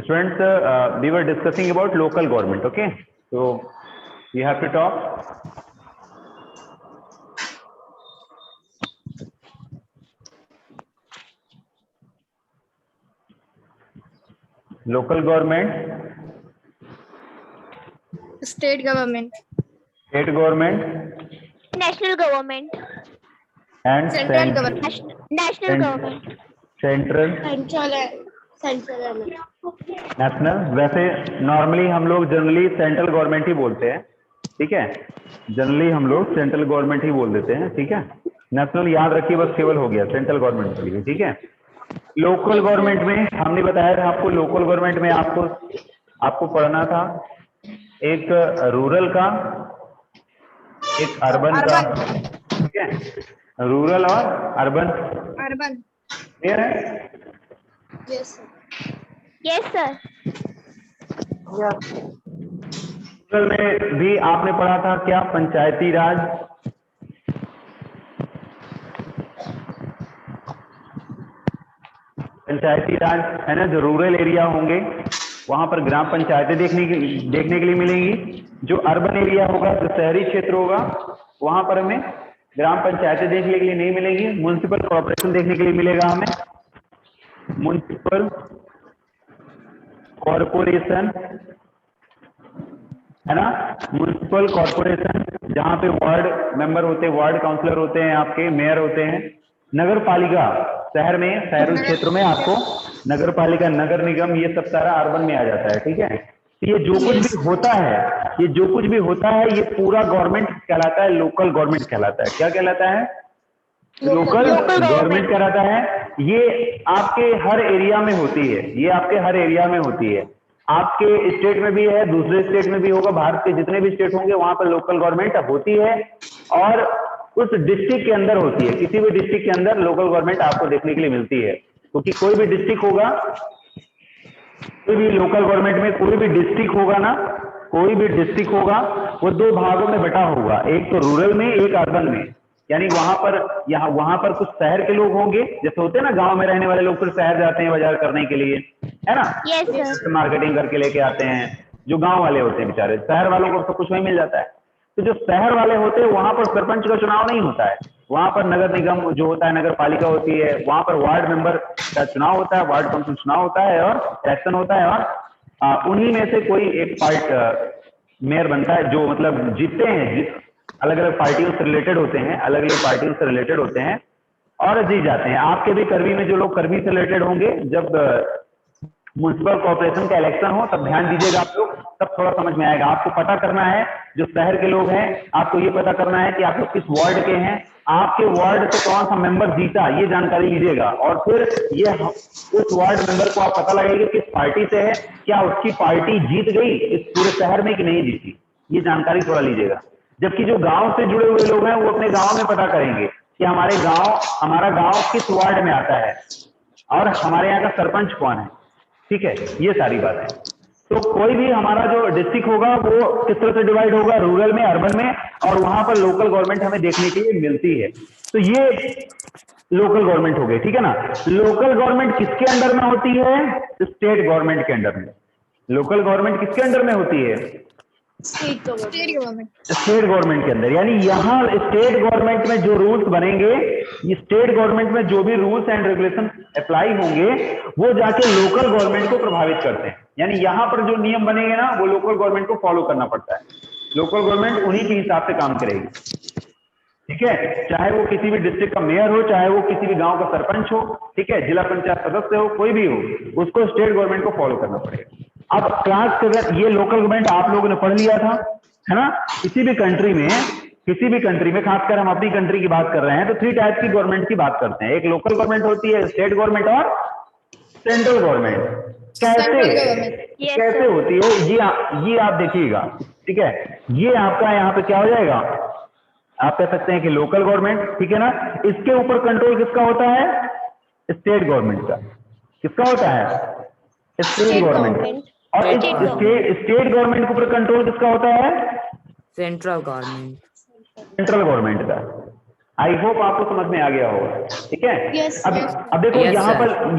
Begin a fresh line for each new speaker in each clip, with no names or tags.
Students, we were discussing about local government. Okay, so you have to talk. Local government,
State government,
state government,
national government,
and
central government,
national government,
central,
central
national. वैसे normally हम लोग generally central government ही बोलते हैं, ठीक है. Generally हम लोग central government ही बोल देते हैं, ठीक है. नेशनल याद रखिए बस, केवल हो गया सेंट्रल गवर्नमेंट के लिए, ठीक है. लोकल गवर्नमेंट में हमने बताया था आपको, लोकल गवर्नमेंट में आपको पढ़ना था एक रूरल का, एक अर्बन का, ठीक है. रूरल और अर्बन. क्लियर है?
yes sir,
रूरल में भी आपने पढ़ा था क्या? पंचायती राज. पंचायती राज है ना. जो रूरल एरिया होंगे वहां पर ग्राम पंचायतें देखने के लिए मिलेंगी. जो अर्बन एरिया होगा, जो शहरी क्षेत्र होगा, वहां पर हमें ग्राम पंचायतें देखने के लिए नहीं मिलेंगी. म्युनिसिपल कॉर्पोरेशन देखने के लिए मिलेगा हमें. म्युनिसिपल कॉर्पोरेशन है ना. म्युनिसिपल कॉर्पोरेशन जहां पे वार्ड मेंबर होते हैं, वार्ड काउंसलर होते हैं, आपके मेयर होते हैं. नगर पालिका शहर में, शहरी क्षेत्रों में आपको नगर पालिका, नगर निगम, ये सब सारा अर्बन में आ जाता है, ठीक है. ये जो कुछ भी होता है, ये पूरा गवर्नमेंट कहलाता है, लोकल गवर्नमेंट कहलाता है. क्या कहलाता है? लोकल गवर्नमेंट कहलाता है. ये आपके हर एरिया में होती है, ये आपके हर एरिया में होती है. आपके स्टेट में भी है, दूसरे स्टेट में भी होगा. भारत के जितने भी स्टेट होंगे वहां पर लोकल गवर्नमेंट होती है और उस डिस्ट्रिक्ट के अंदर होती है. किसी भी डिस्ट्रिक्ट के अंदर लोकल गवर्नमेंट आपको देखने के लिए मिलती है, क्योंकि कोई भी डिस्ट्रिक्ट होगा, कोई भी लोकल गवर्नमेंट में कोई भी डिस्ट्रिक्ट होगा ना, कोई भी डिस्ट्रिक्ट होगा वो दो भागों में बटा होगा. एक तो रूरल में, एक अर्बन में. यानी वहां पर कुछ शहर के लोग होंगे, जैसे होते हैं ना गांव में रहने वाले लोग फिर शहर जाते हैं बाजार करने के लिए, है ना.
yes sir,
मार्केटिंग करके लेके आते हैं. जो गांव वाले होते हैं बेचारे, शहर वालों को सब कुछ वही मिल जाता है. तो जो शहर वाले होते हैं वहां पर सरपंच का चुनाव नहीं होता है. वहां पर नगर निगम जो होता है, नगर पालिका होती है, वहां पर वार्ड मेंबर का चुनाव होता है, वार्ड काउंसिल चुनाव होता है और इलेक्शन होता है. और उन्हीं में से कोई एक मेयर बनता है, जो मतलब जीतते हैं. अलग अलग पार्टियों से रिलेटेड होते हैं, अलग अलग पार्टियों से रिलेटेड होते हैं और जीत जाते हैं. आपके भी कर्मी में जो लोग कर्मी से रिलेटेड होंगे, जब म्युनिसिपल कॉर्पोरेशन का इलेक्शन हो तब ध्यान दीजिएगा आप लोग, तब थोड़ा समझ में आएगा. आपको पता करना है, जो शहर के लोग हैं आपको ये पता करना है कि आप लोग किस वार्ड के हैं, आपके वार्ड से कौन सा मेंबर जीता, ये जानकारी लीजिएगा. और फिर ये उस वार्ड मेंबर को आप पता लगाइए किस पार्टी से है, क्या उसकी पार्टी जीत गई इस पूरे शहर में कि नहीं जीती, ये जानकारी थोड़ा लीजिएगा. जबकि जो गांव से जुड़े हुए लोग हैं वो अपने गांव में पता करेंगे कि हमारा गांव किस वार्ड में आता है और हमारे यहाँ का सरपंच कौन है, ठीक है. ये सारी बात है. तो कोई भी हमारा जो डिस्ट्रिक्ट होगा वो किस तरह से डिवाइड होगा, रूरल में, अर्बन में, और वहां पर लोकल गवर्नमेंट हमें देखने के लिए मिलती है. तो ये लोकल गवर्नमेंट हो गई, ठीक है ना. लोकल गवर्नमेंट किसके अंडर में होती है? स्टेट गवर्नमेंट के अंडर में. लोकल गवर्नमेंट किसके अंडर में होती है?
State government.
स्टेट गवर्नमेंट के अंदर. यानी यहाँ स्टेट गवर्नमेंट में जो रूल्स बनेंगे, ये स्टेट गवर्नमेंट में जो भी रूल्स एंड रेगुलेशन अप्लाई होंगे वो जाके लोकल गवर्नमेंट को प्रभावित करते हैं. यानी यहाँ पर जो नियम बनेंगे ना वो लोकल गवर्नमेंट को फॉलो करना पड़ता है. लोकल गवर्नमेंट उन्हीं के हिसाब से काम करेगी, ठीक है. चाहे वो किसी भी डिस्ट्रिक्ट का मेयर हो, चाहे वो किसी भी गांव का सरपंच हो, ठीक है, जिला पंचायत सदस्य हो, कोई भी हो, उसको स्टेट गवर्नमेंट को फॉलो करना पड़ेगा. अब क्लास के अंदर ये लोकल गवर्नमेंट आप लोगों ने पढ़ लिया था, है ना. किसी भी कंट्री में खासकर हम अपनी कंट्री की बात कर रहे हैं तो 3 टाइप की गवर्नमेंट की बात करते हैं. एक लोकल गवर्नमेंट होती है, स्टेट गवर्नमेंट और सेंट्रल गवर्नमेंट. कैसे होती है ये आप देखिएगा, ठीक है. ये आपका यहाँ पे क्या हो जाएगा, आप कह सकते हैं कि लोकल गवर्नमेंट, ठीक है ना. इसके ऊपर कंट्रोल किसका होता है? स्टेट गवर्नमेंट का. किसका होता है? State government. और स्टेट गवर्नमेंट के ऊपर कंट्रोल किसका होता है?
Central government.
सेंट्रल गवर्नमेंट का. आई होप आपको समझ में आ गया होगा, ठीक है।
Yes,
अब
yes.
अब देखो
Yes,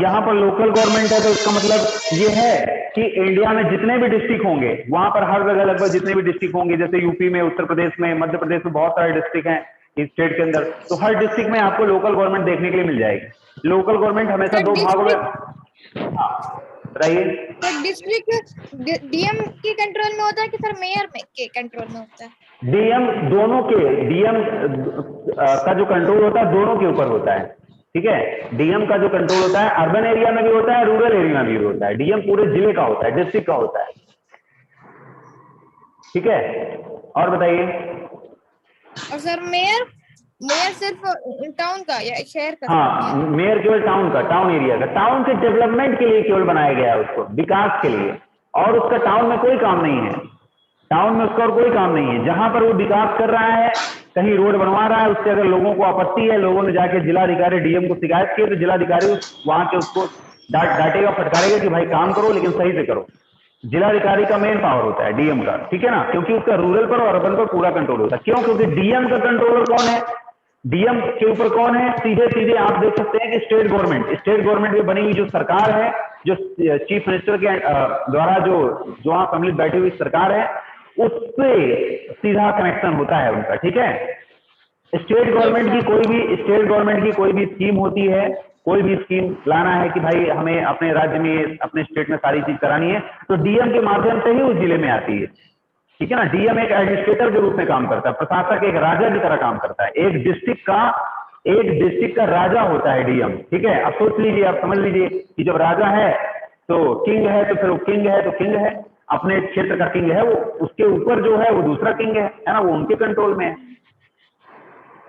यहाँ पर लोकल गवर्नमेंट है, तो इसका मतलब ये है कि इंडिया में जितने भी डिस्ट्रिक्ट होंगे वहां पर हर जगह लगभग जितने भी डिस्ट्रिक्ट होंगे, जैसे यूपी में, उत्तर प्रदेश में, मध्य प्रदेश में बहुत सारे डिस्ट्रिक्ट हैं इस स्टेट के अंदर, तो हर डिस्ट्रिक्ट में आपको लोकल गवर्नमेंट देखने के लिए मिल जाएगी। लोकल गवर्नमेंट हमेशा
तो
दो भागों में, हाँ बताइए।
तो डिस्ट्रिक्ट डीएम के कंट्रोल में होता है कि सर मेयर में के कंट्रोल में होता है?
डीएम दोनों के, डीएम का जो कंट्रोल होता है दोनों के ऊपर होता है, ठीक है। डीएम का जो कंट्रोल होता है अर्बन एरिया में भी होता है, रूरल एरिया में भी होता है। डीएम पूरे जिले का होता है, डिस्ट्रिक्ट का होता है, ठीक है। और बताइए।
और सर मेयर मेयर सिर्फ टाउन का या शहर का?
हाँ, मेयर केवल टाउन का, टाउन एरिया का, टाउन के डेवलपमेंट के लिए केवल बनाया गया है उसको, विकास के लिए, और उसका टाउन में कोई काम नहीं है। टाउन में उसका और कोई काम नहीं है। जहां पर वो विकास कर रहा है, कहीं रोड बनवा रहा है, उससे अगर लोगों को आपत्ति है, लोगों ने जाके जिलाधिकारी डीएम को शिकायत की, तो जिलाधिकारी वहां के उसको डांटेगा, फटकारेगा कि भाई काम करो लेकिन सही से करो। जिलाधिकारी का मेन पावर होता है डीएम का, ठीक है ना, क्योंकि उसका रूरल पर और अर्बन पर पूरा कंट्रोल होता है। क्यों? क्योंकि डीएम का कंट्रोलर कौन है? डीएम के ऊपर कौन है? सीधे सीधे आप देख सकते हैं कि स्टेट गवर्नमेंट में बनी हुई जो सरकार है, जो चीफ मिनिस्टर के द्वारा जो वहां सम्मिलित बैठी हुई सरकार है, उससे सीधा कनेक्शन होता है उनका, ठीक है। स्टेट गवर्नमेंट की कोई भी स्कीम होती है, कोई भी स्कीम लाना है कि भाई हमें अपने राज्य में, अपने स्टेट में सारी चीज करानी है, तो डीएम के माध्यम से ही उस जिले में आती है, ठीक है ना। डीएम एक एडमिनिस्ट्रेटर के रूप में काम करता है, प्रशासक, एक राजा की तरह काम करता है। एक डिस्ट्रिक्ट का राजा होता है डीएम, ठीक है। अब सोच लीजिए, आप समझ लीजिए कि जब राजा है तो किंग है, तो फिर वो किंग है तो किंग है, अपने क्षेत्र का किंग है वो, उसके ऊपर जो है वो दूसरा किंग है ना, वो उनके कंट्रोल में है,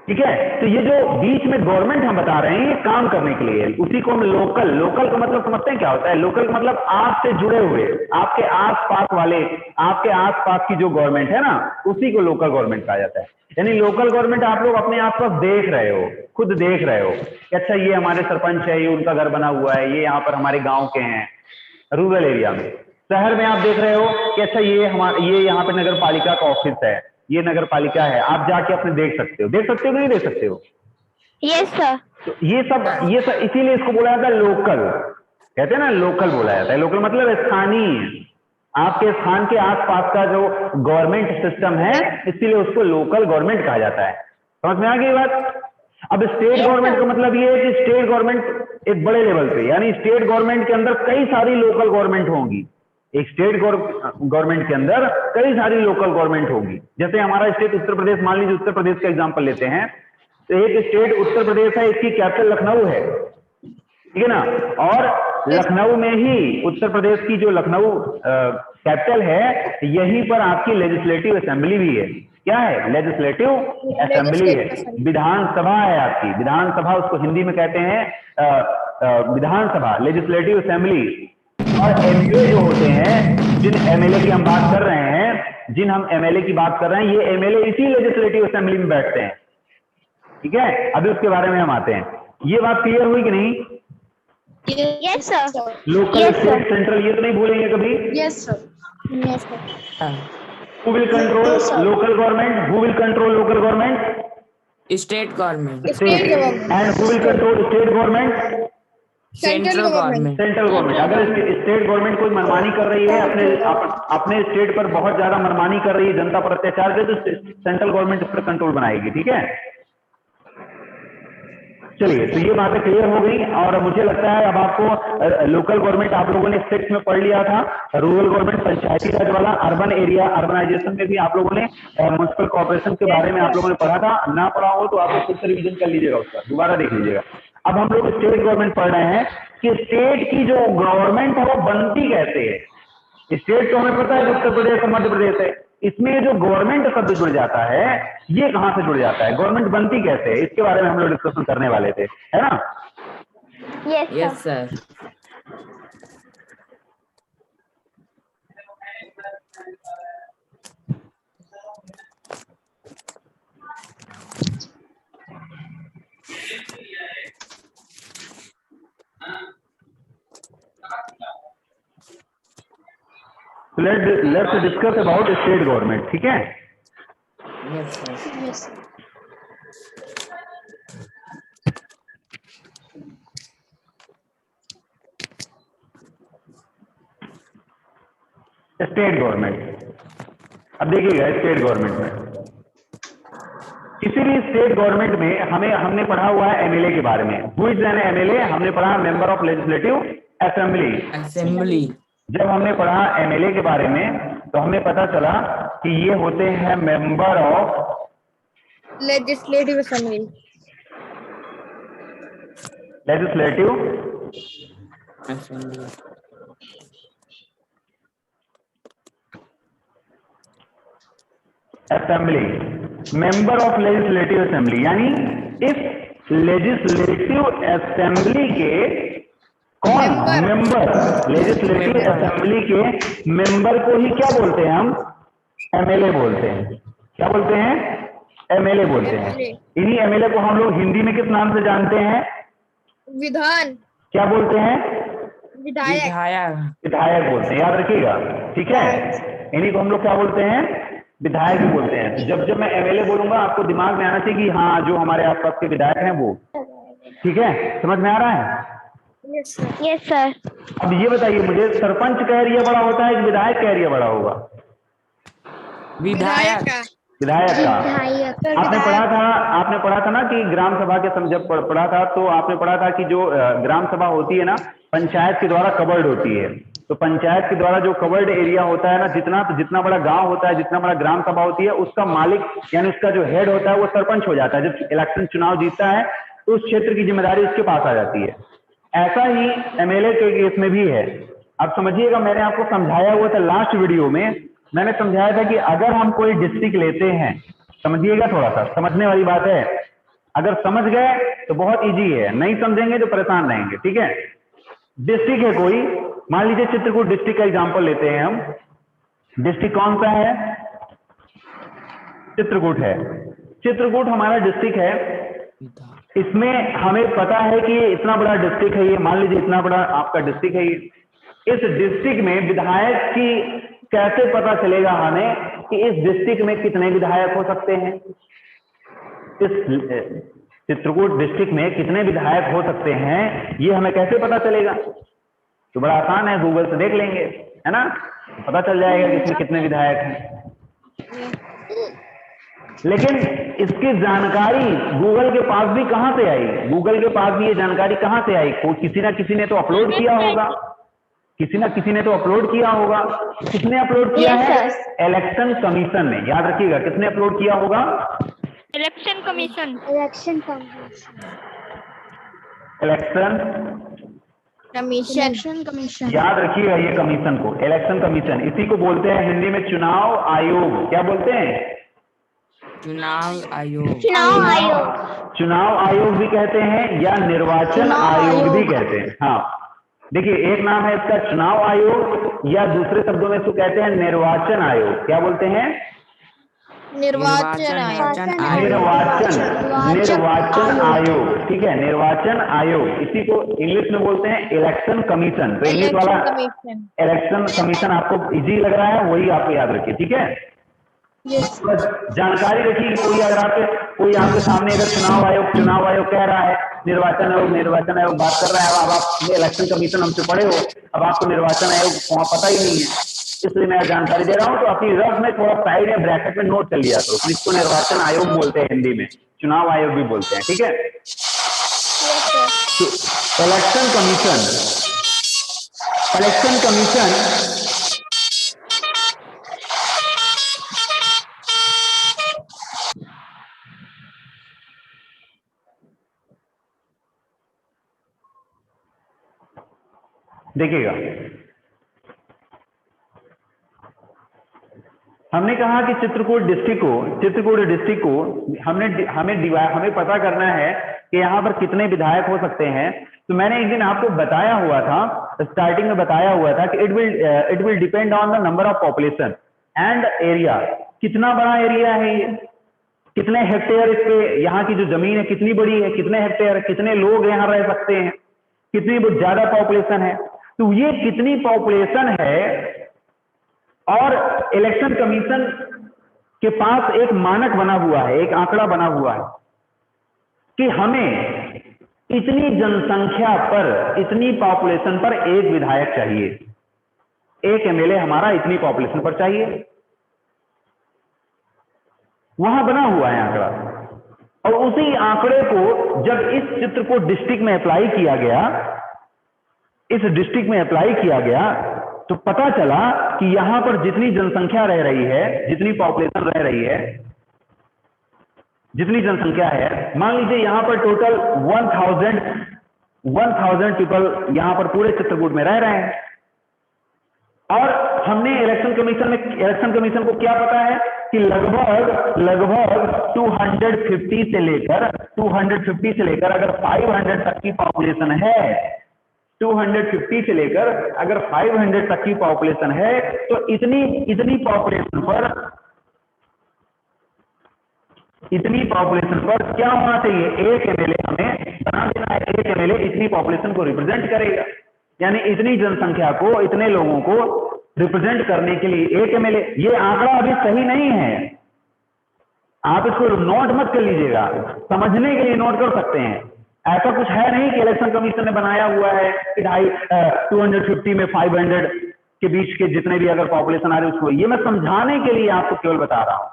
ठीक है। तो ये जो बीच में गवर्नमेंट हम बता रहे हैं, ये काम करने के लिए, उसी को हम लोकल का मतलब समझते हैं क्या होता है? लोकल का मतलब आपसे जुड़े हुए, आपके आसपास वाले, आपके आसपास की जो गवर्नमेंट है ना, उसी को लोकल गवर्नमेंट कहा जाता है। यानी लोकल गवर्नमेंट आप लोग अपने आसपास देख रहे हो, खुद देख रहे हो कि अच्छा ये हमारे सरपंच है, ये उनका घर बना हुआ है, ये यहाँ पर हमारे गाँव के हैं, रूरल एरिया में। शहर में आप देख रहे हो कि अच्छा ये यहाँ पे नगर पालिका का ऑफिस है, ये नगर पालिका है, आप जाके अपने देख सकते हो कि नहीं देख सकते हो?
Yes, sir.
तो ये सब इसीलिए इसको बोला जाता है लोकल, कहते हैं ना, लोकल बोला जाता है। लोकल मतलब स्थानीय, आपके स्थान के आसपास का जो गवर्नमेंट सिस्टम है, इसीलिए उसको लोकल गवर्नमेंट कहा जाता है। समझ में आ गई बात? अब स्टेट गवर्नमेंट का मतलब ये है कि स्टेट गवर्नमेंट एक बड़े लेवल पे, यानी स्टेट गवर्नमेंट के अंदर कई सारी लोकल गवर्नमेंट होंगी। एक स्टेट गवर्नमेंट के अंदर कई सारी लोकल गवर्नमेंट होगी। जैसे हमारा स्टेट उत्तर प्रदेश, मान लीजिए उत्तर प्रदेश का एग्जांपल लेते हैं, तो एक स्टेट उत्तर प्रदेश है, इसकी कैपिटल लखनऊ है, ठीक है ना। और लखनऊ में ही, उत्तर प्रदेश की जो लखनऊ कैपिटल है, यहीं पर आपकी लेजिस्लेटिव असेंबली भी है। क्या है? लेजिस्लेटिव असेंबली है, विधानसभा है आपकी, विधानसभा उसको हिंदी में कहते हैं विधानसभा, लेजिस्लेटिव असेंबली। और एमएलए जो होते हैं, जिन एमएलए की हम बात कर रहे हैं, ये एमएलए इसी लेजिस्लेटिव असेंबली में बैठते हैं, ठीक है। अभी उसके बारे में हम आते हैं। ये बात क्लियर हुई कि नहीं?
Yes, sir.
Local,
Yes, sir.
State, central, ये तो नहीं भूलेंगे कभी।
Yes sir.
Yes, sir.
Who will control local government? Who will control local government?
State government.
State government
And who will control state government?
Central government.
Central government. अगर state government कोई मनमानी कर रही है, अपने स्टेट पर बहुत ज्यादा मनमानी कर रही है, जनता पर अत्याचार कर, तो सेंट्रल गवर्नमेंट उस पर कंट्रोल बनाएगी, ठीक है। चलिए, तो ये बातें क्लियर हो गई। और मुझे लगता है अब आपको लोकल गवर्नमेंट आप लोगों ने 6 में पढ़ लिया था, रूरल गवर्नमेंट पंचायती राज वाला, अर्बन एरिया, अर्बनाइजेशन में भी आप लोगों ने म्युनिसिपल कॉर्पोरेशन के बारे में आप लोगों ने पढ़ा था। ना पढ़ा हो तो आप लोग खुद से रिविजन कर लीजिएगा, उसका दोबारा देख लीजिएगा। अब हम लोग स्टेट गवर्नमेंट पढ़ रहे हैं कि स्टेट की जो गवर्नमेंट है वो बनती कैसे है। स्टेट तो हमें पता है उत्तर प्रदेश और मध्य प्रदेश है, इसमें जो गवर्नमेंट शब्द जुड़ जाता है, ये कहां से जुड़ जाता है, गवर्नमेंट बनती कैसे है, इसके बारे में हम लोग डिस्कशन करने वाले थे, है ना।
Yes,
Yes,
sir.
sir.
So let's discuss about state government, ठीक है।
Yes, sir.
Yes
state government. अब देखिएगा स्टेट गवर्नमेंट में, किसी भी स्टेट गवर्नमेंट में हमने पढ़ा हुआ है एमएलए के बारे में। Who is an MLA? हमने पढ़ा member of legislative assembly.
Assembly.
जब हमने पढ़ा एमएलए के बारे में तो हमें पता चला कि ये होते हैं member of
legislative assembly.
Legislative
assembly.
Assembly, member of legislative assembly, यानी इस लेजिस्लेटिव असेंबली के कौन मेंबर, लेजिस्लेटिव असेंबली के मेंबर को ही क्या बोलते हैं हम? एमएलए बोलते हैं। क्या बोलते हैं? एमएलए बोलते हैं। इन्हीं एमएलए को हम लोग हिंदी में किस नाम से जानते हैं?
विधान।
क्या बोलते हैं?
विधायक।
विधायक बोलते हैं, याद रखिएगा, ठीक है। इन्हीं को हम लोग क्या बोलते हैं? विधायक भी बोलते हैं। जब मैं एमएलए बोलूंगा आपको दिमाग में आना चाहिए कि हाँ जो हमारे आसपास के विधायक हैं वो, ठीक है, समझ में आ रहा है?
Yes sir.
अब ये बताइए मुझे, सरपंच का एरिया बड़ा होता है कि विधायक का एरिया बड़ा होगा?
विधायक।
विधायक का। आपने पढ़ा था ना कि ग्राम सभा के जब पढ़ा था तो आपने पढ़ा था कि जो ग्राम सभा होती है ना, पंचायत के द्वारा कवर्ड होती है। तो पंचायत के द्वारा जो कवर्ड एरिया होता है ना, जितना बड़ा गांव होता है, जितना बड़ा ग्राम सभा होती है, उसका मालिक यानी उसका जो हेड होता है वो सरपंच हो जाता है। जब इलेक्शन चुनाव जीतता है तो उस क्षेत्र की जिम्मेदारी उसके पास आ जाती है। ऐसा ही एमएलए के केस में भी है। अब समझिएगा, मैंने आपको समझाया हुआ था लास्ट वीडियो में, मैंने समझाया था कि अगर हम कोई डिस्ट्रिक्ट लेते हैं, समझिएगा, थोड़ा सा समझने वाली बात है, अगर समझ गए तो बहुत इजी है, नहीं समझेंगे तो परेशान रहेंगे, ठीक है। डिस्ट्रिक्ट है कोई, मान लीजिए चित्रकूट डिस्ट्रिक्ट का एग्जांपल लेते हैं हम। डिस्ट्रिक्ट कौन सा है? चित्रकूट है। चित्रकूट हमारा डिस्ट्रिक्ट है। इसमें हमें पता है कि इतना बड़ा डिस्ट्रिक्ट है ये, मान लीजिए इतना बड़ा आपका डिस्ट्रिक्ट है ये। इस डिस्ट्रिक्ट में विधायक की कैसे पता चलेगा हमें कि इस डिस्ट्रिक्ट में कितने विधायक हो सकते हैं? इस चित्रकूट डिस्ट्रिक्ट में कितने विधायक हो सकते हैं ये हमें कैसे पता चलेगा? तो बड़ा आसान है, गूगल से देख लेंगे, है ना, पता चल जाएगा कि इसमें कितने विधायक हैं। लेकिन इसकी जानकारी गूगल के पास भी कहां से आई? गूगल के पास भी ये जानकारी कहां से आई? किसी ना किसी ने तो अपलोड किया होगा, किसी ना किसी ने तो अपलोड किया होगा। किसने अपलोड किया है? इलेक्शन कमीशन ने। याद रखिएगा, किसने अपलोड किया होगा?
Election commission.
Election commission.
याद रखिएगा ये कमीशन को, इलेक्शन कमीशन। इसी को बोलते हैं हिंदी में चुनाव आयोग। क्या बोलते हैं?
चुनाव आयोग।
चुनाव आयोग भी कहते हैं या निर्वाचन आयोग भी कहते हैं। हाँ, देखिए, एक नाम है इसका चुनाव आयोग, या दूसरे शब्दों में इसको कहते हैं निर्वाचन आयोग। क्या बोलते हैं?
निर्वाचन आयोग।
निर्वाचन आयोग, ठीक है, निर्वाचन आयोग। इसी को इंग्लिश में बोलते हैं इलेक्शन कमीशन। तो इंग्लिश वाला इलेक्शन कमीशन आपको इजी लग रहा है, वही आपको याद रखिए, ठीक है। जानकारी रखिए, कोई आपके सामने अगर चुनाव आयोग कह रहा है, निर्वाचन आयोग बात कर रहा है, अब आप इलेक्शन कमीशन हमसे पढ़े हो, अब आपको निर्वाचन आयोग वहां पता ही नहीं है, इसलिए मैं जानकारी दे रहा हूं। तो अपनी रफ में थोड़ा साइड या ब्रैकेट में नोट कर लिया तो इसको निर्वाचन आयोग बोलते हैं, हिंदी में चुनाव आयोग भी बोलते हैं, ठीक है। इलेक्शन कमीशन देखिएगा, हमने कहा कि चित्रकूट डिस्ट्रिक्ट को हमें पता करना है कि यहाँ पर कितने विधायक हो सकते हैं। तो मैंने एक दिन आपको बताया हुआ था, स्टार्टिंग में बताया हुआ था कि it will depend on the number of population and area. कितना बड़ा एरिया है ये, कितने हेक्टेयर इसके, यहाँ की जो जमीन है कितनी बड़ी है, कितने हेक्टेयर, कितने लोग यहाँ रह सकते हैं, कितनी ज्यादा पॉपुलेशन है। तो ये कितनी पॉपुलेशन है, और इलेक्शन कमीशन के पास एक मानक बना हुआ है, एक आंकड़ा बना हुआ है कि हमें इतनी जनसंख्या पर, इतनी पॉपुलेशन पर एक विधायक चाहिए। एक एमएलए हमारा इतनी पॉपुलेशन पर चाहिए, वहां बना हुआ है आंकड़ा। और उसी आंकड़े को जब इस चित्र को डिस्ट्रिक्ट में अप्लाई किया गया, इस डिस्ट्रिक्ट में अप्लाई किया गया, तो पता चला कि यहां पर जितनी जनसंख्या रह रही है, जितनी पॉपुलेशन रह रही है, जितनी जनसंख्या है, मान लीजिए यहां पर टोटल 1000 पीपल यहां पर पूरे चित्रकूट में रह रहे हैं। और हमने इलेक्शन कमीशन को क्या पता है कि लगभग 250 से लेकर अगर 500 तक की पॉपुलेशन है, 250 से लेकर अगर 500 तक की पॉपुलेशन है, तो इतनी पॉपुलेशन पर क्या होना चाहिए? एक एमएलए हमें बना देना है। एक एमएलए इतनी पॉपुलेशन को रिप्रेजेंट करेगा, यानी इतनी जनसंख्या को, इतने लोगों को रिप्रेजेंट करने के लिए एक एमएलए। ये आंकड़ा अभी सही नहीं है, आप इसको नोट मत कर लीजिएगा, समझने के लिए नोट कर सकते हैं। ऐसा कुछ है नहीं कि इलेक्शन कमीशन ने बनाया हुआ है कि 250 में 500 के बीच के जितने भी अगर पॉपुलेशन आ रही है उसको। ये मैं समझाने के लिए आपको केवल बता रहा हूं,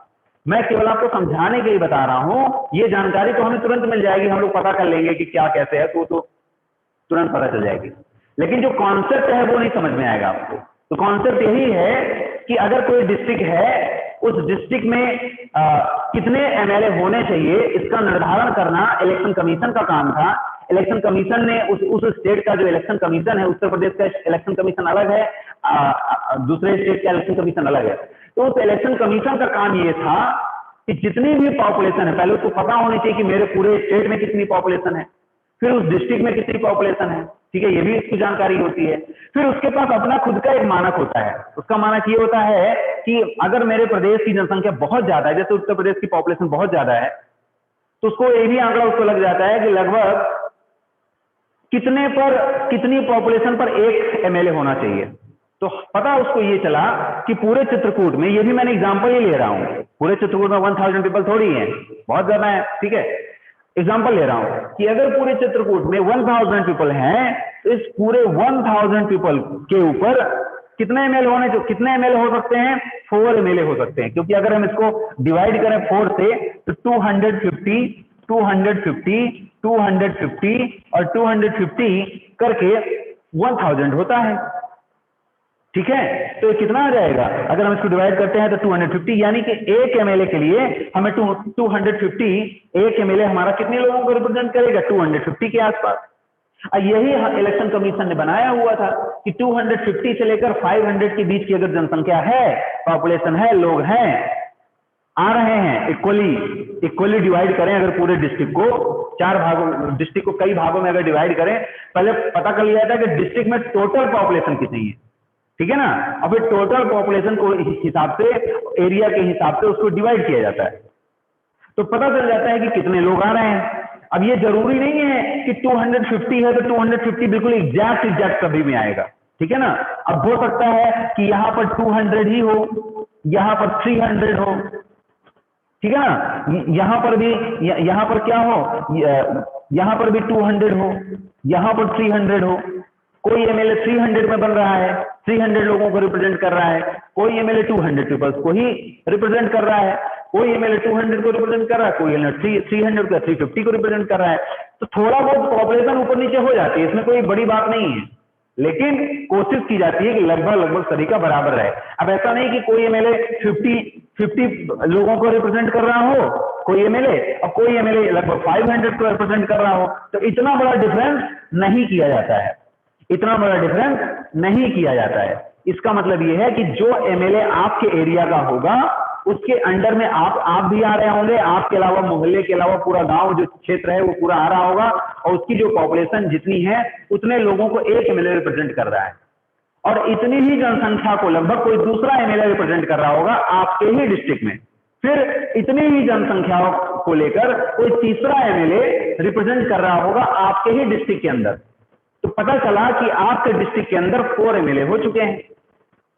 मैं केवल आपको समझाने के लिए बता रहा हूं। ये जानकारी तो हमें तुरंत मिल जाएगी, हम लोग पता कर लेंगे कि क्या कैसे है, तो तुरंत पता चल जाएगी। लेकिन जो कॉन्सेप्ट है वो नहीं समझ में आएगा आपको। तो कॉन्सेप्ट यही है कि अगर कोई डिस्ट्रिक्ट है, उस डिस्ट्रिक्ट में कितने एमएलए होने चाहिए, इसका निर्धारण करना इलेक्शन कमीशन का काम था। इलेक्शन कमीशन ने उस स्टेट का जो इलेक्शन कमीशन है, उत्तर प्रदेश का इलेक्शन कमीशन अलग है, दूसरे स्टेट का इलेक्शन कमीशन अलग है। तो उस इलेक्शन कमीशन का काम ये था कि जितनी भी पॉपुलेशन है, पहले उसको पता होनी चाहिए कि मेरे पूरे स्टेट में कितनी पॉपुलेशन है, फिर उस डिस्ट्रिक्ट में कितनी पॉपुलेशन है, ठीक है, ये भी इसकी जानकारी होती है। फिर उसके पास अपना खुद का एक मानक होता है। उसका मानक ये होता है कि अगर मेरे प्रदेश की जनसंख्या बहुत ज्यादा है, जैसे उत्तर प्रदेश की पॉपुलेशन बहुत ज्यादा है, तो उसको ये भी आंकड़ा उसको लग जाता है कि लगभग कितनी पॉपुलेशन पर एक एमएलए होना चाहिए। तो पता उसको ये चला कि पूरे चित्रकूट में, ये भी मैंने एग्जांपल ही ले रहा हूं, पूरे चित्रकूट में 1000 पीपल थोड़ी है, बहुत ज्यादा है, ठीक है, एग्जांपल ले रहा हूं कि अगर पूरे चित्रकूट में 1000 पीपल हैं, तो इस पूरे 1000 पीपल के ऊपर कितने एमएलए हो सकते हैं? 4 एमएलए हो सकते हैं। क्योंकि अगर हम इसको डिवाइड करें 4 से, तो 250 और 250 करके 1000 होता है, ठीक है। तो कितना आ जाएगा? अगर हम इसको डिवाइड करते हैं तो 250, यानी कि एक एमएलए के लिए हमें 250, एक एमएलए हमारा कितने लोगों को रिप्रेजेंट करेगा? 250 के आसपास। यही इलेक्शन कमीशन ने बनाया हुआ था कि 250 से लेकर 500 के बीच की अगर जनसंख्या है, पॉपुलेशन है, लोग हैं, आ रहे हैं, इक्वली डिवाइड करें। अगर पूरे डिस्ट्रिक्ट को डिस्ट्रिक्ट को कई भागों में अगर डिवाइड करें, पहले पता कर लिया था कि डिस्ट्रिक्ट में टोटल पॉपुलेशन कितनी है, ठीक है ना। अब टोटल पॉपुलेशन को हिसाब से, एरिया के हिसाब से उसको डिवाइड किया जाता है, तो पता चल जाता है कि कितने लोग आ रहे हैं। अब ये जरूरी नहीं है कि 250 है तो 250 बिल्कुल एग्जैक्ट कभी भी आएगा, ठीक है ना। अब हो सकता है कि यहां पर 200 ही हो, यहां पर 300 हो, ठीक है ना। यहां पर क्या हो, यहां पर भी 200 हो, यहां पर 300 हो। कोई एमएलए 300 में बन रहा है, 300 लोगों को रिप्रेजेंट कर रहा है, कोई एमएलए 200 पीपल्स को ही रिप्रेजेंट कर रहा है, कोई एमएलए 200 को रिप्रेजेंट कर रहा है, कोई एमएलए 300 को 350 को रिप्रेजेंट कर रहा है। तो थोड़ा बहुत पॉपुलेशन ऊपर नीचे हो जाती है, इसमें कोई बड़ी बात नहीं है, लेकिन कोशिश की जाती है कि लगभग सभी का बराबर रहे। अब ऐसा नहीं कि कोई एमएलए 50 लोगों को रिप्रेजेंट कर रहा हो, कोई एमएलए, और कोई एमएलए लगभग 500 को रिप्रेजेंट कर रहा हो, तो इतना बड़ा डिफरेंस नहीं किया जाता है, इतना बड़ा डिफरेंस नहीं किया जाता है। इसका मतलब यह है कि जो एमएलए आपके एरिया का होगा, उसके अंडर में आप भी आ रहे होंगे, आपके अलावा मोहल्ले के अलावा पूरा गांव जो क्षेत्र है वो पूरा आ रहा होगा, और उसकी जो पॉपुलेशन जितनी है उतने लोगों को एक एमएलए रिप्रेजेंट कर रहा है। और इतनी ही जनसंख्या को लगभग कोई दूसरा एमएलए रिप्रेजेंट कर रहा होगा आपके ही डिस्ट्रिक्ट में, फिर इतनी ही जनसंख्या को लेकर कोई तीसरा एमएलए रिप्रेजेंट कर रहा होगा आपके ही डिस्ट्रिक्ट के अंदर। तो पता चला कि आपके डिस्ट्रिक्ट के अंदर 4 एमएलए हो चुके हैं,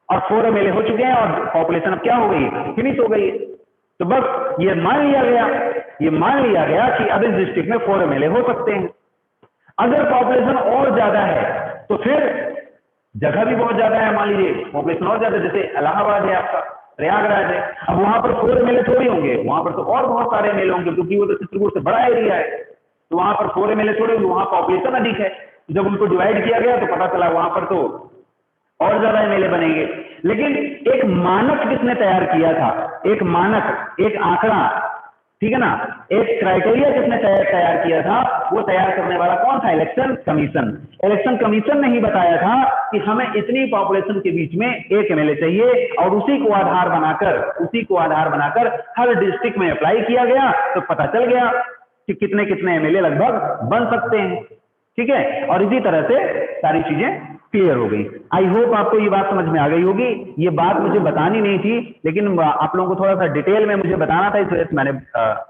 और 4 एमएलए हो चुके हैं, और पॉपुलेशन अब क्या हो गई? फिनिश हो गई। तो बस ये मान लिया गया कि अब इस डिस्ट्रिक्ट में 4 एमएलए हो सकते हैं। अगर पॉपुलेशन और ज्यादा है तो फिर जगह भी बहुत ज्यादा है, मान लीजिए पॉपुलेशन और ज्यादा, जैसे इलाहाबाद है आपका, प्रयागराज है, अब वहां पर 4 एमएलए थोड़ी होंगे, वहां पर तो और बहुत सारे एमएलए होंगे, क्योंकि वो तो चित्रकूट से बड़ा एरिया है, तो वहां पर 4 एमएलए थोड़े होंगे, वहां पॉपुलेशन अधिक है। जब उनको डिवाइड किया गया तो पता चला वहां पर तो और ज्यादा एमएलए बनेंगे। लेकिन एक मानक किसने तैयार किया था, एक मानक, एक आंकड़ा, ठीक है ना, एक क्राइटेरिया किसने तैयार किया था, वो तैयार करने वाला कौन था, इलेक्शन कमीशन। इलेक्शन कमीशन ने ही बताया था कि हमें इतनी पॉपुलेशन के बीच में एक एमएलए चाहिए, और उसी को आधार बनाकर हर डिस्ट्रिक्ट में अप्लाई किया गया, तो पता चल गया कि कितने कितने एमएलए लगभग बन सकते हैं, ठीक है। और इसी तरह से सारी चीजें क्लियर हो गई। आई होप आपको ये बात समझ में आ गई होगी। ये बात मुझे बतानी नहीं थी, लेकिन आप लोगों को थोड़ा सा डिटेल में मुझे बताना था, इस वजह से मैंने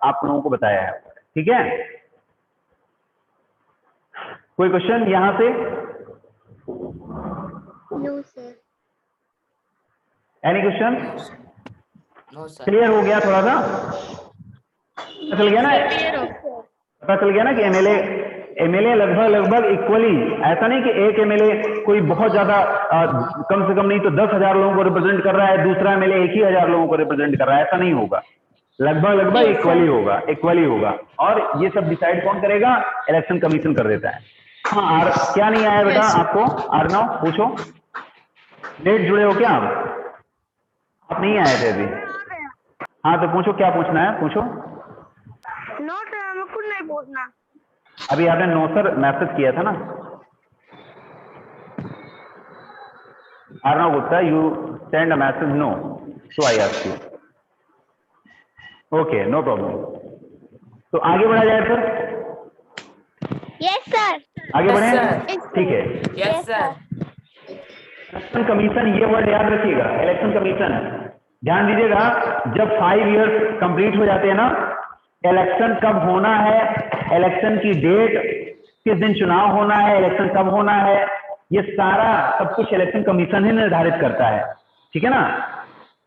आप लोगों को बताया है, ठीक है। कोई क्वेश्चन यहां से?
No sir.
Any question?
No sir.
Clear हो गया थोड़ा सा? पता चल गया ना, पता चल गया ना कि एमएलए लगभग इक्वली, ऐसा नहीं कि एक एमएलए कोई बहुत ज्यादा कम से कम नहीं तो 10,000 लोगों को रिप्रेजेंट कर रहा है, दूसरा एमएलए 1,000 लोगों को रिप्रेजेंट कर रहा है, ऐसा नहीं होगा। लगभग इक्वली होगा। और ये सब डिसाइड कौन करेगा, इलेक्शन कमीशन कर देता है। हाँ, क्या नहीं आया बेटा आपको? अर्नव पूछो, लेट जुड़े हो क्या आप नहीं आए थे अभी? हाँ तो पूछो, क्या पूछना है पूछो।
नो सर, हमें कुछ नहीं पूछना।
अभी आपने नो सर मैसेज किया था ना, Arnav Gupta, you send a message no, so I ask you. Okay, no problem. तो आगे बढ़ा जाए फिर?
Yes sir.
आगे बढ़े,
Yes,
ठीक है।
Yes sir.
इलेक्शन कमीशन, ये वर्ड याद रखिएगा, इलेक्शन कमीशन। ध्यान दीजिएगा, जब 5 इयर्स कंप्लीट हो जाते हैं ना, इलेक्शन कब होना है, इलेक्शन की डेट, किस दिन चुनाव होना है, इलेक्शन कब होना है, ये सारा सब कुछ इलेक्शन कमीशन ही निर्धारित करता है, ठीक है ना।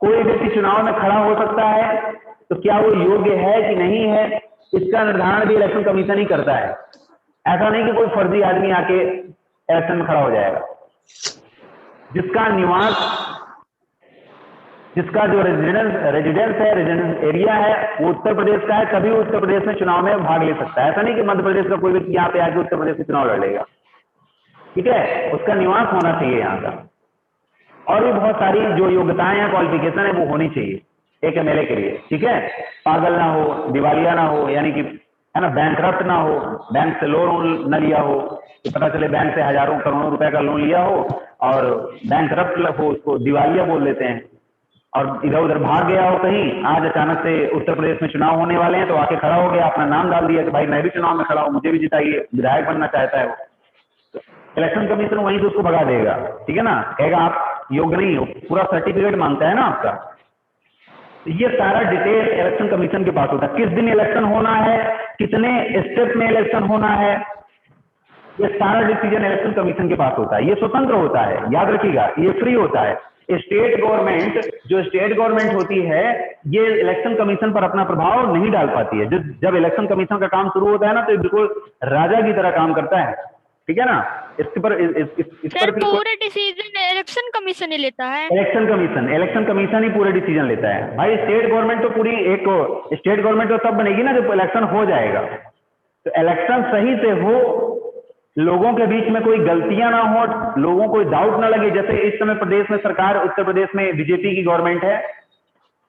कोई व्यक्ति चुनाव में खड़ा हो सकता है, तो क्या वो योग्य है कि नहीं है, इसका निर्धारण भी इलेक्शन कमीशन ही करता है। ऐसा नहीं कि कोई फर्जी आदमी आके इलेक्शन में खड़ा हो जाएगा। जिसका निवास, जिसका जो रेजिडेंस है, रेजिडेंस एरिया है, वो उत्तर प्रदेश का है, तभी उत्तर प्रदेश में चुनाव में भाग ले सकता है। ऐसा नहीं कि मध्य प्रदेश का कोई व्यक्ति यहाँ पे आके उत्तर प्रदेश में चुनाव लड़ेगा, ठीक है। उसका निवास होना चाहिए यहाँ का, और भी बहुत सारी जो योग्यताएं हैं, क्वालिफिकेशन है, वो होनी चाहिए एक एमएलए के लिए, ठीक है। पागल ना हो, दिवालिया ना हो, यानी कि है ना, बैंकरप्ट ना हो, बैंक से लोन न लिया हो, तो पता चले बैंक से हजारों करोड़ों रुपए का लोन लिया हो और बैंकरप्ट हो, उसको दिवालिया बोल देते हैं, और इधर उधर भाग गया हो कहीं, आज अचानक से उत्तर प्रदेश में चुनाव होने वाले हैं तो आके खड़ा हो गया, अपना नाम डाल दिया कि भाई मैं भी चुनाव में खड़ा हूँ, मुझे भी जिताइए, विधायक बनना चाहता है वो, तो इलेक्शन कमीशन वहीं से उसको भगा देगा, ठीक है ना। कहेगा आप योग्य नहीं हो, पूरा सर्टिफिकेट मांगता है ना आपका। ये सारा डिटेल इलेक्शन कमीशन के पास होता है। किस दिन इलेक्शन होना है, कितने स्टेप में इलेक्शन होना है, ये सारा डिसीजन इलेक्शन कमीशन के पास होता है। ये स्वतंत्र होता है, याद रखिएगा, ये फ्री होता है। स्टेट गवर्नमेंट, जो स्टेट गवर्नमेंट होती है, ये इलेक्शन कमीशन पर अपना प्रभाव नहीं डाल पाती है। जब इलेक्शन कमीशन का काम शुरू होता है ना, तो बिल्कुल राजा की तरह काम करता है, ठीक है ना। इस पर
पूरे डिसीजन इलेक्शन कमीशन ही लेता है।
इलेक्शन कमीशन ही पूरे डिसीजन लेता है भाई। स्टेट गवर्नमेंट तो पूरी एक स्टेट गवर्नमेंट तो तब बनेगी ना जब इलेक्शन हो जाएगा। तो इलेक्शन सही से हो, लोगों के बीच में कोई गलतियां ना हो, लोगों को डाउट ना लगे। जैसे इस समय प्रदेश में सरकार, उत्तर प्रदेश में बीजेपी की गवर्नमेंट है,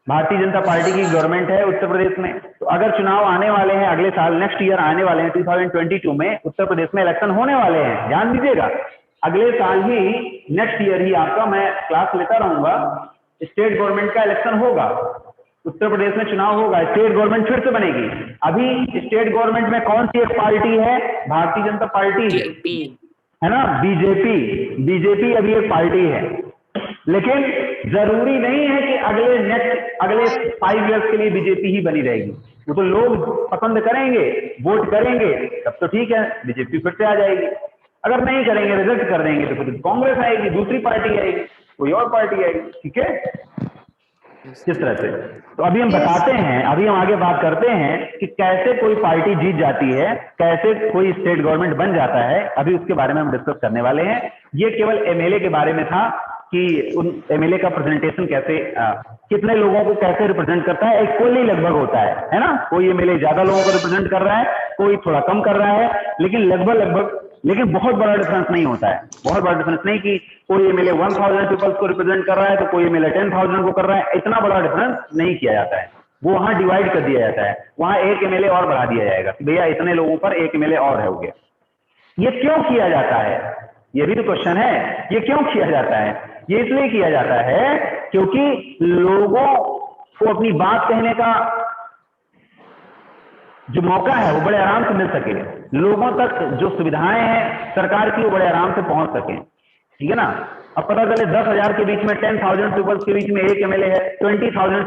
भारतीय जनता पार्टी की गवर्नमेंट है उत्तर प्रदेश में। तो अगर चुनाव आने वाले हैं अगले साल, नेक्स्ट ईयर आने वाले हैं, 2022 में उत्तर प्रदेश में इलेक्शन होने वाले हैं, ध्यान दीजिएगा। अगले साल ही, नेक्स्ट ईयर ही आपका, मैं क्लास लेता रहूंगा, स्टेट गवर्नमेंट का इलेक्शन होगा, उत्तर प्रदेश में चुनाव होगा, स्टेट गवर्नमेंट फिर से बनेगी। अभी स्टेट गवर्नमेंट में कौन सी एक पार्टी है? भारतीय जनता पार्टी है ना, बीजेपी अभी एक पार्टी है। लेकिन जरूरी नहीं है कि अगले 5 इयर्स के लिए बीजेपी ही बनी रहेगी। वो तो लोग पसंद करेंगे, वोट करेंगे, तब तो ठीक है, बीजेपी फिर से आ जाएगी। अगर नहीं करेंगे, रिजेक्ट कर देंगे, तो फिर कांग्रेस आएगी, दूसरी पार्टी आएगी, कोई और पार्टी आएगी, ठीक है। किस तरह से? तो अभी हम बताते हैं, अभी हम आगे बात करते हैं कि कैसे कोई पार्टी जीत जाती है, कैसे कोई स्टेट गवर्नमेंट बन जाता है, अभी उसके बारे में हम डिस्कस करने वाले हैं। ये केवल एमएलए के बारे में था कि उन एमएलए का प्रेजेंटेशन कैसे, कितने लोगों को कैसे रिप्रेजेंट करता है। इक्वली लगभग होता है ना, कोई एमएलए ज्यादा लोगों को रिप्रेजेंट कर रहा है, कोई थोड़ा कम कर रहा है, लेकिन लगभग, लेकिन बहुत बड़ा डिफरेंस नहीं होता है। बहुत बड़ा डिफरेंस नहीं कि कोई एमएलए 1000 पीपल्स को रिप्रेजेंट कर रहा है तो कोई एमएलए 10,000 को कर रहा है, इतना बड़ा डिफरेंस नहीं किया जाता है। वो वहां डिवाइड कर दिया जाता है, वहां एक एमएलए और बढ़ा दिया जाएगा कि भैया इतने लोगों पर एक एमएलए और है, हो गया। ये क्यों किया जाता है, ये भी तो क्वेश्चन है। ये क्यों किया जाता है? ये इसलिए किया जाता है क्योंकि लोगों को अपनी बात कहने का जो मौका है वो बड़े आराम से मिल सके, लोगों तक जो सुविधाएं हैं सरकार की वो बड़े आराम से पहुंच सके, ठीक है ना। अब पता चले 10,000 के बीच में, 10,000 पीपल्स के बीच में एक एमएलए है, 20,000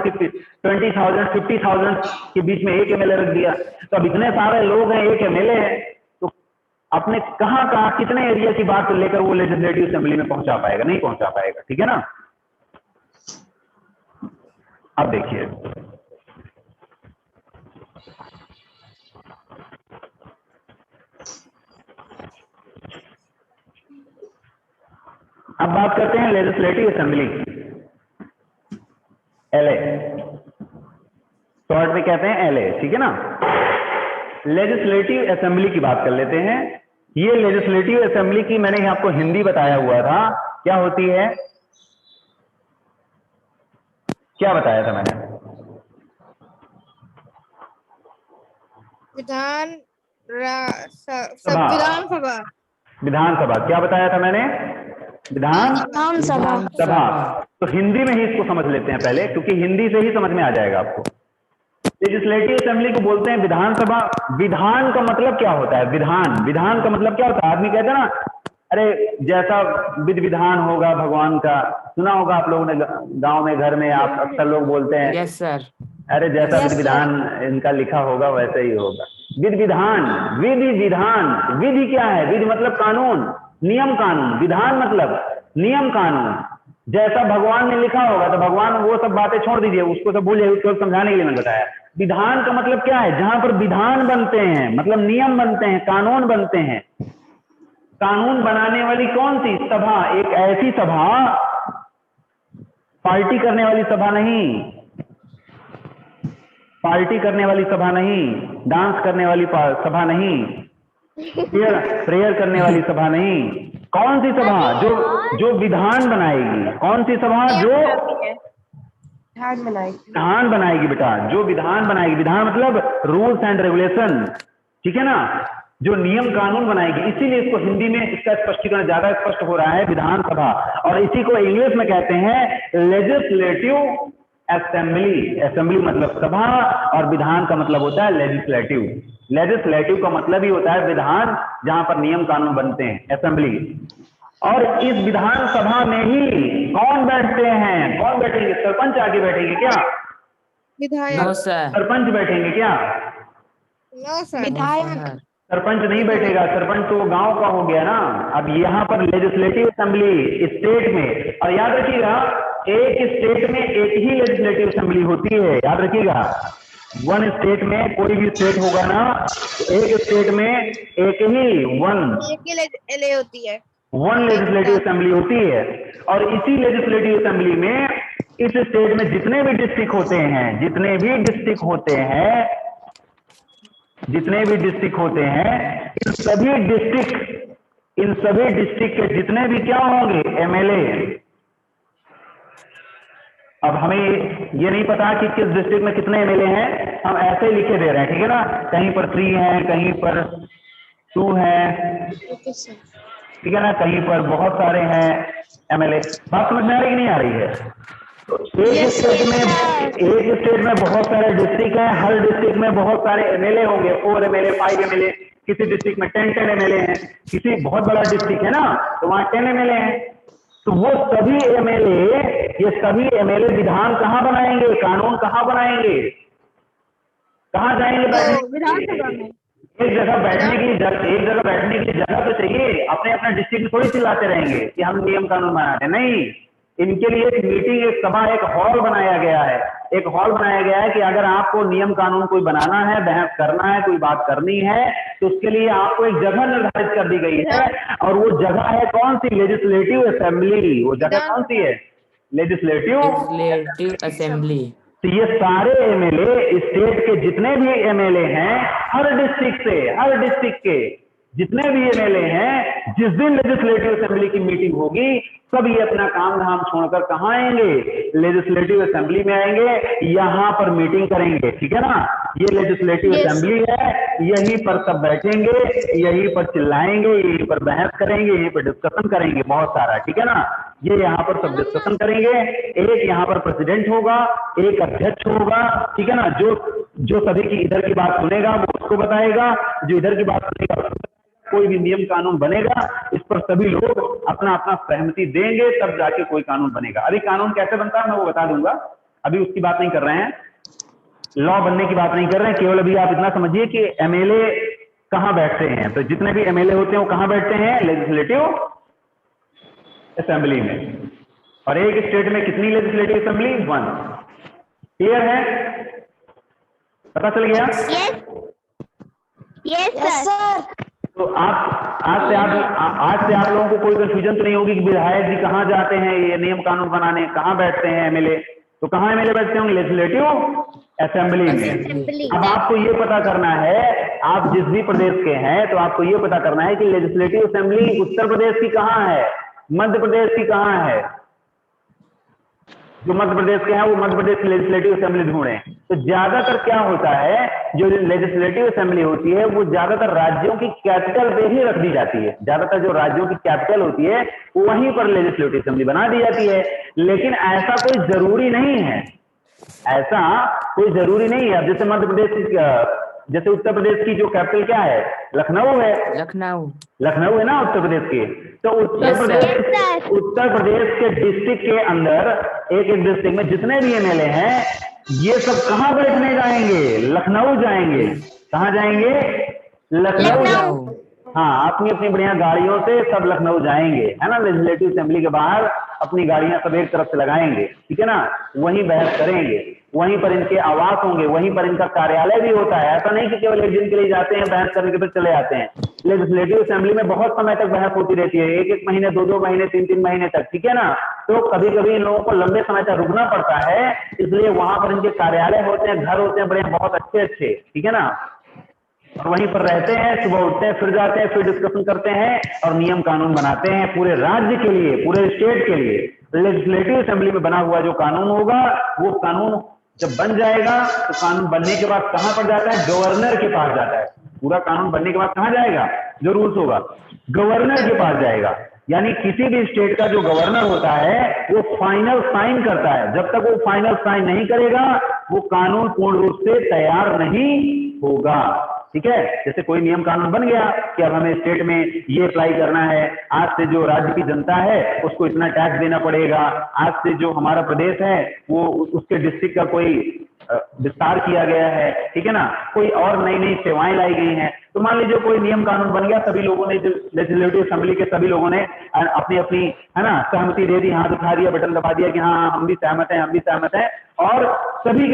50,000 के बीच में एक एमएलए रख दिया, तो अब इतने सारे लोग हैं, एक एमएलए है, तो अपने कहाँ कितने एरिया की बात लेकर वो लेजिस्लेटिव असेंबली में पहुंचा पाएगा? नहीं पहुंचा पाएगा, ठीक है ना। अब देखिए, अब बात करते हैं लेजिस्लेटिव असेंबली की, एलए, शॉर्ट में कहते हैं एलए, ठीक है ना। लेजिस्लेटिव असेंबली की बात कर लेते हैं। ये लेजिस्लेटिव असेंबली की मैंने आपको हिंदी बताया हुआ था, क्या होती है, क्या बताया था मैंने?
संविधान सभा।
विधानसभा, क्या बताया था मैंने? सभा। तो हिंदी में ही इसको समझ लेते हैं पहले, क्योंकि हिंदी से ही समझ में आ जाएगा आपको। लेजिस्लेटिव असेंबली को बोलते हैं विधानसभा। विधान का मतलब क्या होता है? विधान का मतलब क्या होता है? आदमी कहते हैं ना, अरे जैसा विधि विधान होगा भगवान का, सुना होगा आप लोगों ने गांव में, घर में आप अक्सर लोग बोलते हैं,
यस सर,
अरे जैसा विधि विधान इनका लिखा होगा वैसे ही होगा। विधि विधान, विधि विधान, विधि क्या है? विधि मतलब कानून, नियम कानून, विधान मतलब नियम कानून। जैसा भगवान ने लिखा होगा, तो भगवान वो सब बातें छोड़ दीजिए, उसको सब भूलिए, उसको समझाने के लिए मैंने बताया। विधान का मतलब क्या है? जहां पर विधान बनते हैं, मतलब नियम बनते हैं, कानून बनते हैं। कानून बनाने वाली कौन सी सभा? एक ऐसी सभा, पार्टी करने वाली सभा नहीं, पार्टी करने वाली सभा नहीं, डांस करने वाली सभा नहीं, प्रेयर करने वाली सभा नहीं। कौन सी सभा? जो विधान बनाएगी। कौन सी सभा? जो विधान बनाएगी बेटा, जो विधान बनाएगी। विधान मतलब रूल्स एंड रेगुलेशन, ठीक है ना, जो नियम कानून बनाएगी। इसीलिए इसको हिंदी में इसका स्पष्टीकरण ज्यादा स्पष्ट हो रहा है, विधानसभा। और इसी को इंग्लिश में कहते हैं लेजिस्लेटिव असेंबली। असेंबली मतलब सभा और विधान का मतलब होता है लेजिस्लेटिव। लेजिस्लेटिव का मतलब ही होता है विधान, जहां पर नियम कानून बनते हैं, असेंबली। और इस विधानसभा में ही कौन बैठते हैं? कौन बैठेंगे? सरपंच आगे बैठेंगे क्या?
विधायक।
नो सर,
सरपंच बैठेंगे क्या?
No sir.
विधायक।
सरपंच नहीं बैठेगा, सरपंच तो गांव का हो गया ना। अब यहाँ पर लेजिस्लेटिव असेंबली स्टेट में, और याद रखिएगा एक स्टेट में एक ही लेजिस्लेटिव असेंबली होती है, याद रखिएगा। वन स्टेट में, कोई भी स्टेट होगा ना, एक स्टेट में एक ही
एलए होती है,
वन लेजिस्लेटिव असेंबली होती है। और इसी लेजिस्लेटिव असेंबली में इस स्टेट में जितने भी डिस्ट्रिक्ट होते हैं, जितने भी डिस्ट्रिक्ट होते हैं, इन सभी डिस्ट्रिक्ट के जितने भी क्या होंगे? एमएलए। अब हमें ये नहीं पता कि किस डिस्ट्रिक्ट में कितने एमएलए हैं, हम ऐसे लिखे दे रहे हैं, ठीक है ना। कहीं पर 3 हैं, कहीं पर 2 हैं, ठीक है ना, कहीं पर बहुत सारे हैं एमएलए। बात समझ में आ रही कि नहीं आ रही है? तो एक स्टेट में बहुत सारे डिस्ट्रिक्ट हैं, हर डिस्ट्रिक्ट में बहुत सारे एमएलए होंगे, 4 एमएलए, 5 एमएलए। किसी डिस्ट्रिक्ट में 10 एमएलए हैं, किसी बहुत बड़ा डिस्ट्रिक्ट है ना, तो वहां 10 एमएलए हैं। तो वो सभी एमएलए, ये सभी एमएलए विधान कहाँ बनाएंगे? कानून कहाँ बनाएंगे? कहाँ जाएंगे बैठने?
विधानसभा में।
एक जगह बैठने की जगह तो चाहिए। अपने अपने डिस्ट्रिक्ट में थोड़ी चिल्लाते रहेंगे कि हम नियम कानून बनाते, नहीं। इनके लिए एक मीटिंग, एक सभा, एक हॉल बनाया गया है। एक हॉल बनाया गया है कि अगर आपको नियम कानून कोई बनाना है, बहस करना है, कोई बात करनी है, तो उसके लिए आपको एक जगह निर्धारित कर दी गई है, और वो जगह है कौन सी? Legislative assembly. वो जगह कौन सी है? लेजिस्लेटिव।
Legislative assembly.
तो ये सारे एमएलए, स्टेट के जितने भी एमएलए हैं, हर डिस्ट्रिक्ट के जितने भी एमएलए हैं, जिस दिन लेजिस्लेटिव असेंबली की मीटिंग होगी, सब ये अपना काम धाम छोड़कर कहाँ आएंगे? लेजिस्लेटिव असेंबली में आएंगे, यहाँ पर मीटिंग करेंगे। ठीक है ना? ये लेजिस्लेटिव असेंबली है, यहीं पर सब बैठेंगे, यहीं पर चिल्लाएंगे, यहीं पर बहस करेंगे, यहीं पर डिस्कशन करेंगे बहुत सारा। ठीक है ना? ये यहाँ पर सब डिस्कशन करेंगे। एक यहाँ पर प्रेसिडेंट होगा, एक अध्यक्ष होगा। ठीक है ना? जो सभी की इधर की बात सुनेगा वो उसको बताएगा, जो इधर की बात सुनेगा। कोई भी नियम कानून बनेगा, इस पर सभी लोग अपना अपना सहमति देंगे, तब जाके कोई कानून बनेगा। अभी कानून कैसे बनता है मैं वो बता दूंगा, अभी उसकी बात नहीं कर रहे हैं, लॉ बनने की बात नहीं कर रहे हैं। केवल अभी आप इतना समझिए कि एमएलए कहाँ बैठते हैं। तो जितने भी एमएलए होते हैं वो कहाँ बैठते हैं? लेजिस्लेटिव असेंबली में। और एक स्टेट में कितनी लेजिस्लेटिव असेंबली? 1। क्लियर है? पता चल गया?
Yes sir.
तो आज से आप लोगों को कोई कंफ्यूजन तो नहीं होगी कि विधायक जी कहाँ जाते हैं ये नियम कानून बनाने, कहाँ बैठते हैं एमएलए? तो कहाँ एमएलए बैठते होंगे? लेजिस्लेटिव असेंबली में। अब आपको ये पता करना है, आप जिस भी प्रदेश के हैं, तो आपको ये पता करना है कि लेजिस्लेटिव असेंबली उत्तर प्रदेश की कहाँ है, मध्य प्रदेश की कहाँ है। जो मध्य प्रदेश के हैं वो मध्य प्रदेश की लेजिस्लेटिव असेंबली ढूंढें। तो ज्यादातर क्या होता है, जो लेजिस्लेटिव असेंबली होती है वो ज्यादातर राज्यों की कैपिटल पे ही रख दी जाती है। ज्यादातर जो राज्यों की कैपिटल होती है वहीं पर लेजिस्लेटिव असेंबली बना दी जाती है। लेकिन ऐसा कोई जरूरी नहीं है, ऐसा कोई जरूरी नहीं है। अब जैसे मध्य प्रदेश की, जैसे उत्तर प्रदेश की जो कैपिटल क्या है? लखनऊ है। लखनऊ है ना उत्तर प्रदेश की। तो उत्तर प्रदेश के डिस्ट्रिक्ट के अंदर एक डिस्ट्रिक्ट में जितने भी एमएलए हैं, ये सब कहाँ बैठने जाएंगे? लखनऊ जाएंगे। कहाँ जाएंगे? लखनऊ। हाँ, अपनी अपनी बढ़िया गाड़ियों से सब लखनऊ जाएंगे, है ना? लेजिस्लेटिव असेंबली के बाहर अपनी गाड़ियां सब एक तरफ से लगाएंगे। ठीक है ना? वहीं बहस करेंगे, वहीं पर इनके आवास होंगे, वहीं पर इनका कार्यालय भी होता है। ऐसा नहीं कि केवल एक दिन के लिए जाते हैं, बहस करने के बाद चले जाते हैं। लेजिस्लेटिव असेंबली में बहुत समय तक बहस होती रहती है, 1-1 महीने, 2-2 महीने, 3-3 महीने तक। ठीक है ना? तो कभी कभी इन लोगों को लंबे समय तक रुकना पड़ता है, इसलिए वहां पर इनके कार्यालय होते हैं, घर होते हैं बड़े, बहुत अच्छे अच्छे। ठीक है ना? और वहीं पर रहते हैं, सुबह उठते हैं, फिर जाते हैं, फिर डिस्कशन करते हैं और नियम कानून बनाते हैं पूरे राज्य के लिए, पूरे स्टेट के लिए। लेजिस्लेटिव असेंबली में बना हुआ जो कानून होगा, वो कानून जब बन जाएगा तो कानून बनने के बाद कहां पर जाता है? गवर्नर के पास जाता है। पूरा कानून बनने के बाद कहां जाएगा? जो रूल्स होगा गवर्नर के पास जाएगा। यानी किसी भी स्टेट का जो गवर्नर होता है वो फाइनल साइन करता है। जब तक वो फाइनल साइन नहीं करेगा वो कानून पूर्ण रूप से तैयार नहीं होगा। ठीक है? जैसे कोई नियम कानून बन गया कि अब हमें स्टेट में ये अप्लाई करना है, आज से जो राज्य की जनता है उसको इतना टैक्स देना पड़ेगा, आज से जो हमारा प्रदेश है वो उसके डिस्ट्रिक्ट का कोई विस्तार किया गया है। ठीक है ना? कोई और नई नई सेवाएं लाई गई हैं। तो मान लीजिए कोई नियम कानून बन गया, सभी लोगों ने, लेजिस्लेटिव असेंबली के सभी लोगों ने अपनी अपनी, है ना, सहमति दे दी, हाथ उठा दिया, बटन दबा दिया कि हाँ हम भी सहमत हैं, हम भी सहमत हैं, और सभी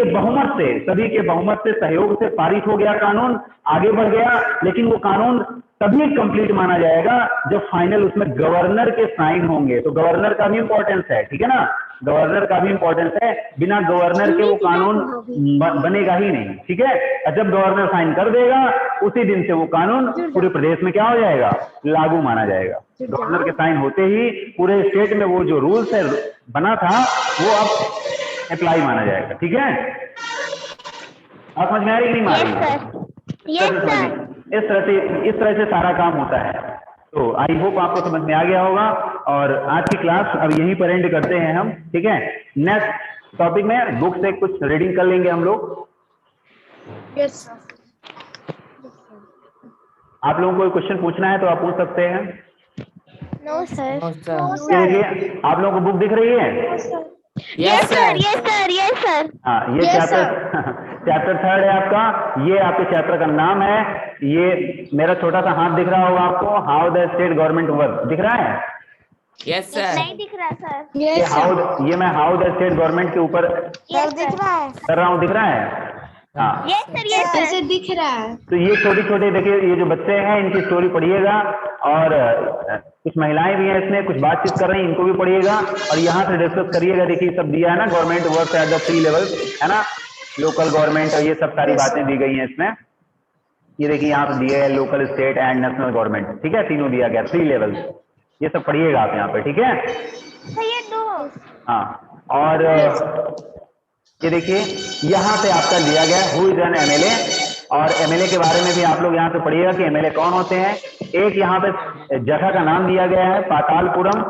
के बहुमत से सहयोग से पारित हो गया कानून, आगे बढ़ गया। लेकिन वो कानून तभी कंप्लीट माना जाएगा जब फाइनल उसमें गवर्नर के साइन होंगे। तो गवर्नर का भी इंपॉर्टेंस है। ठीक है ना? गवर्नर का भी इंपॉर्टेंस है, बिना गवर्नर के वो कानून बनेगा ही नहीं। ठीक है? और जब गवर्नर साइन कर देगा उसी दिन से वो कानून पूरे प्रदेश में क्या हो जाएगा? लागू माना जाएगा। गवर्नर के साइन होते ही पूरे स्टेट में वो जो रूल्स है बना था वो अब अप्लाई माना जाएगा। ठीक है? आप समझ में आ रही कि नहीं आ रही? इस तरह से सारा काम होता है। तो आई होप आपको समझ में आ गया होगा। और आज की क्लास अब यहीं पर एंड करते हैं हम। ठीक है? नेक्स्ट टॉपिक में बुक से कुछ रीडिंग कर लेंगे हम लोग।
Yes sir.
आप लोगों को कोई क्वेश्चन पूछना है तो आप पूछ सकते हैं।
No sir.
देखिए, आप लोगों को बुक दिख रही है?
Yes sir, yes sir, yes sir.
हाँ, ये चैप्टर 3 है आपका। ये आपके चैप्टर का नाम है। ये मेरा छोटा सा हाथ दिख रहा होगा आपको, how the state government work, दिख रहा है?
Yes, sir.
नहीं दिख रहा सर।
ये मैं हाउ द स्टेट गवर्नमेंट के ऊपर
सर दिख रहा है।
कर रहा हूँ, दिख रहा है? हाँ,
यस सर, यस सर।
ऐसे दिख रहा है।
तो ये छोटे छोटे देखिए, ये जो बच्चे हैं इनकी स्टोरी पढ़िएगा, और कुछ महिलाएं भी हैं इसमें, कुछ बातचीत कर रही हैं, इनको भी पढ़िएगा और यहाँ से डिस्कस करिएगा। देखिए सब दिया है ना, government work at the 3 level, है ना, लोकल गवर्नमेंट, और ये सब सारी बातें दी गई हैं इसमें। ये देखिए यहाँ पे दिया है local, state and national government, ठीक है, तीनों दिया गया, 3 लेवल। ये सब पढ़िएगा आप यहाँ पे, ठीक है।
ये दो।
हाँ, और ये देखिए यहाँ पे आपका दिया गया हु इज एन एमएलए, और एमएलए के बारे में भी आप लोग यहाँ पे पढ़िएगा कि एमएलए कौन होते हैं। एक यहाँ पे जगह का नाम दिया गया है, पातालपुरम।